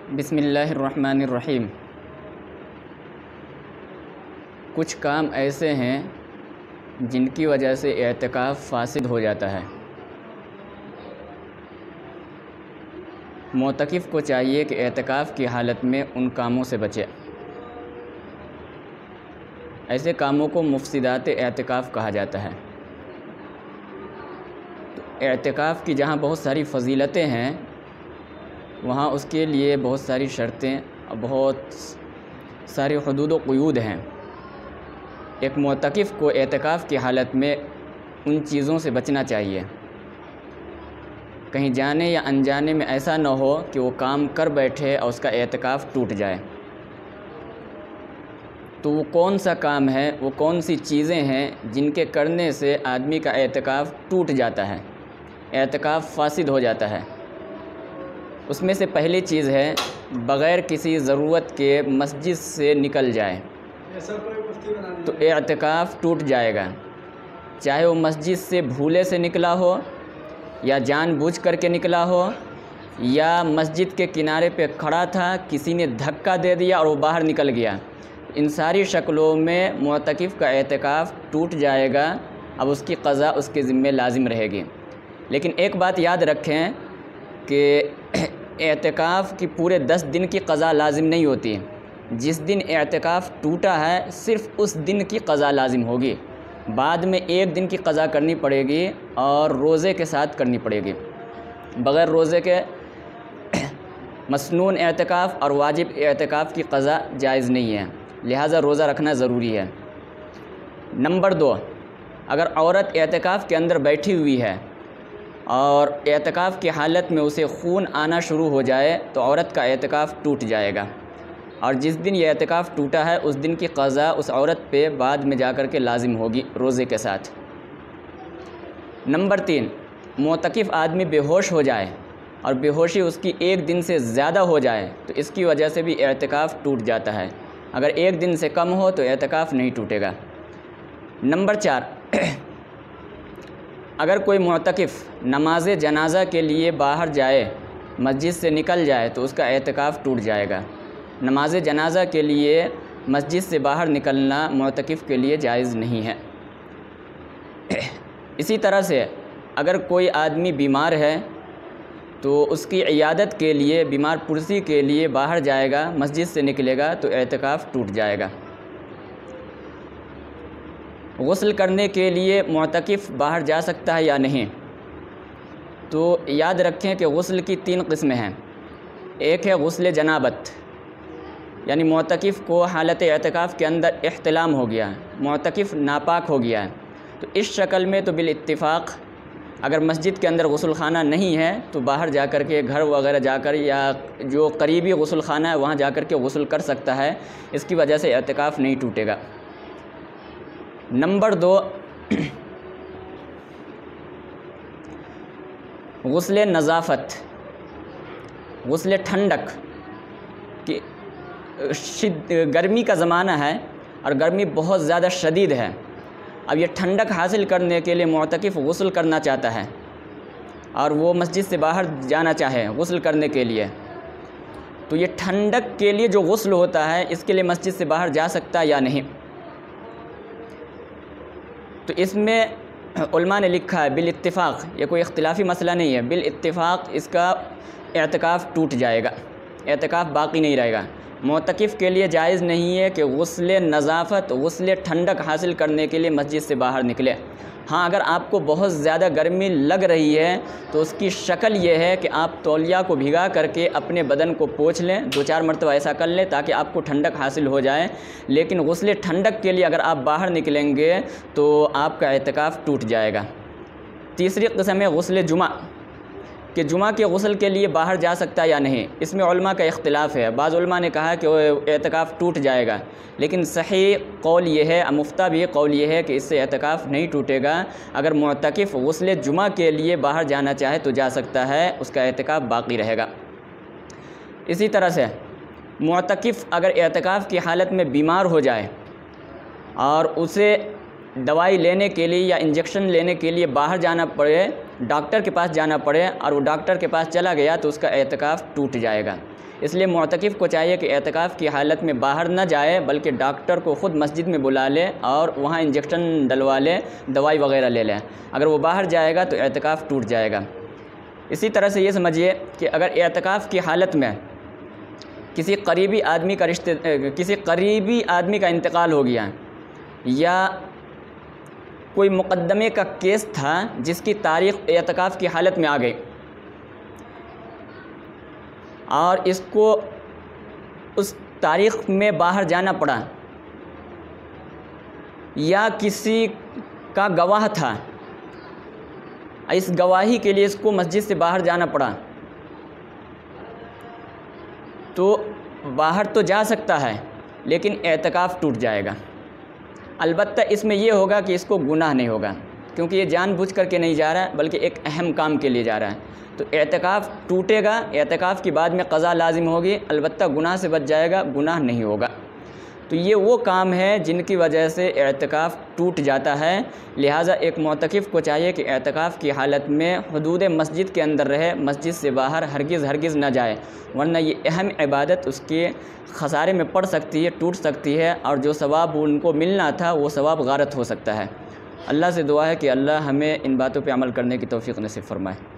بسم اللہ الرحمن الرحیم۔ کچھ کام ایسے ہیں جن کی وجہ سے اعتکاف فاسد ہو جاتا ہے۔ معتکف کو چاہیے کہ اعتکاف کی حالت میں ان کاموں سے بچے۔ ایسے کاموں کو مفسدات اعتکاف کہا جاتا ہے۔ تو اعتکاف کی جہاں بہت ساری فضیلتیں ہیں، وہاں اس کے لیے بہت ساری شرطیں اور بہت ساری حدود و قیود ہیں۔ ایک معتکف کو اعتکاف کی حالت میں ان چیزوں سے بچنا چاہیے۔ کہیں جانے یا انجانے میں ایسا نہ ہو کہ وہ کام کر بیٹھے اور اس کا اعتکاف ٹوٹ جائے۔ تو وہ کون سا کام ہے، وہ کون سی چیزیں ہیں جن کے کرنے سے آدمی کا اعتکاف ٹوٹ جاتا ہے، اعتکاف فاسد ہو جاتا ہے۔ اس میں سے پہلی چیز ہے بغیر کسی ضرورت کے مسجد سے نکل جائے تو اعتکاف ٹوٹ جائے گا، چاہے وہ مسجد سے بھولے سے نکلا ہو یا جان بوجھ کر کے نکلا ہو، یا مسجد کے کنارے پہ کھڑا تھا، کسی نے دھکا دے دیا اور وہ باہر نکل گیا۔ ان ساری شکلوں میں معتکف کا اعتکاف ٹوٹ جائے گا۔ اب اس کی قضا اس کے ذمہ لازم رہے گی۔ لیکن ایک بات یاد رکھیں کہ اعتکاف کی پورے 10 دن کی قضا لازم نہیں ہوتی۔ جس دن اعتکاف ٹوٹا ہے صرف اس دن کی قضا لازم ہوگی، بعد میں ایک دن کی قضا کرنی پڑے گی اور روزے کے ساتھ کرنی پڑے گی۔ بغیر روزے کے مسنون اعتکاف اور واجب اعتکاف کی قضا جائز نہیں ہے، لہٰذا روزہ رکھنا ضروری ہے۔ نمبر 2، اگر عورت اعتکاف کے اندر بیٹھی ہوئی ہے اور اعتکاف کی حالت میں اسے خون آنا شروع ہو جائے تو عورت کا اعتکاف ٹوٹ جائے گا، اور جس دن یہ اعتکاف ٹوٹا ہے اس دن کی قضا اس عورت پہ بعد میں جا کر کے لازم ہوگی روزے کے ساتھ۔ نمبر 3، معتکف آدمی بے ہوش ہو جائے اور بے ہوشی اس کی 1 دن سے زیادہ ہو جائے تو اس کی وجہ سے بھی اعتکاف ٹوٹ جاتا ہے۔ اگر 1 دن سے کم ہو تو اعتکاف نہیں ٹوٹے گا۔ نمبر 4، اگر کوئی معتکف نماز جنازہ کے لیے باہر جائے، مسجد سے نکل جائے تو اس کا اعتکاف ٹوٹ جائے گا۔ نماز جنازہ کے لیے مسجد سے باہر نکلنا معتکف کے لیے جائز نہیں ہے۔ اسی طرح سے اگر کوئی آدمی بیمار ہے تو اس کی عیادت کے لیے، بیمار پرسی کے لیے باہر جائے گا، مسجد سے نکلے گا تو اعتکاف ٹوٹ جائے گا۔ غسل کرنے کے لیے معتکف باہر جا سکتا ہے یا نہیں؟ تو یاد رکھیں کہ غسل کی 3 قسمیں ہیں۔ ایک ہے غسل جنابت، یعنی معتکف کو حالت اعتکاف کے اندر احتلام ہو گیا، معتکف ناپاک ہو گیا ہے، تو اس شکل میں تو بالاتفاق اگر مسجد کے اندر غسل خانہ نہیں ہے تو باہر جا کر کے گھر وغیرہ جا کر یا جو قریبی غسل خانہ ہے وہاں جا کر کے غسل کر سکتا ہے، اس کی وجہ سے اعتکاف نہیں ٹوٹے گا۔ نمبر 2، غسل نظافت، غسل ٹھنڈک کہ گرمی کا زمانہ ہے اور گرمی بہت زیادہ شدید ہے۔ اب یہ ٹھنڈک حاصل کرنے کے لیے معتکف غسل کرنا چاہتا ہے اور وہ مسجد سے باہر جانا چاہے غسل کرنے کے لیے، تو یہ ٹھنڈک کے لیے جو غسل ہوتا ہے اس کے لیے مسجد سے باہر جا سکتا ہے یا نہیں؟ تو اس میں علماء نے لکھا ہے بالاتفاق، یہ کوئی اختلافی مسئلہ نہیں ہے، بالاتفاق اس کا اعتکاف ٹوٹ جائے گا، اعتکاف باقی نہیں رہے گا۔ معتکف کے لیے جائز نہیں ہے کہ غسل نظافت، غسل ٹھنڈک حاصل کرنے کے لیے مسجد سے باہر نکلے۔ ہاں، اگر آپ کو بہت زیادہ گرمی لگ رہی ہے تو اس کی شکل یہ ہے کہ آپ تولیہ کو بھگا کر کے اپنے بدن کو پوچھ لیں، 2-4 مرتبہ ایسا کر لیں تاکہ آپ کو ٹھنڈک حاصل ہو جائے۔ لیکن غسل ٹھنڈک کے لیے اگر آپ باہر نکلیں گے تو آپ کا اعتکاف ٹوٹ جائے گا۔ تیسری قسم ہے غسل جمعہ، کہ جمعہ کے غسل کے لیے باہر جا سکتا ہے یا نہیں۔ اس میں علماء کا اختلاف ہے، بعض علماء نے کہا کہ اعتکاف ٹوٹ جائے گا، لیکن صحیح قول یہ ہے، مفتہ بھی قول یہ ہے کہ اس سے اعتکاف نہیں ٹوٹے گا۔ اگر معتکف غسل جمعہ کے لیے باہر جانا چاہے تو جا سکتا ہے، اس کا اعتکاف باقی رہے گا۔ اسی طرح سے معتکف اگر اعتکاف کی حالت میں بیمار ہو جائے اور اسے دوائی لینے کے لیے یا انجیکشن لینے کے لیے باہر جانا پڑے، ڈاکٹر کے پاس جانا پڑے اور وہ ڈاکٹر کے پاس چلا گیا تو اس کا اعتکاف ٹوٹ جائے گا۔ اس لیے معتکف کو چاہیے کہ اعتکاف کی حالت میں باہر نہ جائے، بلکہ ڈاکٹر کو خود مسجد میں بلا لے اور وہاں انجیکشن ڈلوا لے، دوائی وغیرہ لے لے۔ اگر وہ باہر جائے گا تو اعتکاف ٹوٹ جائے گا۔ اسی طرح سے یہ سمجھیے کہ اگر اعتکاف کی حالت میں کسی قریبی آدمی کا انتقال ہو گیا، یا کوئی مقدمے کا کیس تھا جس کی تاریخ اعتکاف کی حالت میں آ گئی، اور اس کو اس تاریخ میں باہر جانا پڑا، یا کسی کا گواہ تھا، اس گواہی کے لیے اس کو مسجد سے باہر جانا پڑا، تو باہر تو جا سکتا ہے لیکن اعتکاف ٹوٹ جائے گا۔ البتہ اس میں یہ ہوگا کہ اس کو گناہ نہیں ہوگا، کیونکہ یہ جان بوجھ کر کے نہیں جا رہا ہے بلکہ ایک اہم کام کے لیے جا رہا ہے، تو اعتکاف ٹوٹے گا، اعتکاف کی بعد میں قضا لازم ہوگی، البتہ گناہ سے بچ جائے گا، گناہ نہیں ہوگا۔ تو یہ وہ کام ہے جن کی وجہ سے اعتکاف ٹوٹ جاتا ہے، لہٰذا ایک معتکف کو چاہیے کہ اعتکاف کی حالت میں حدود مسجد کے اندر رہے، مسجد سے باہر ہرگز نہ جائے، ورنہ یہ اہم عبادت اس کے خسارے میں پڑ سکتی ہے، ٹوٹ سکتی ہے، اور جو ثواب ان کو ملنا تھا وہ ثواب غارت ہو سکتا ہے۔ اللہ سے دعا ہے کہ اللہ ہمیں ان باتوں پہ عمل کرنے کی توفیق نصیب فرمائے۔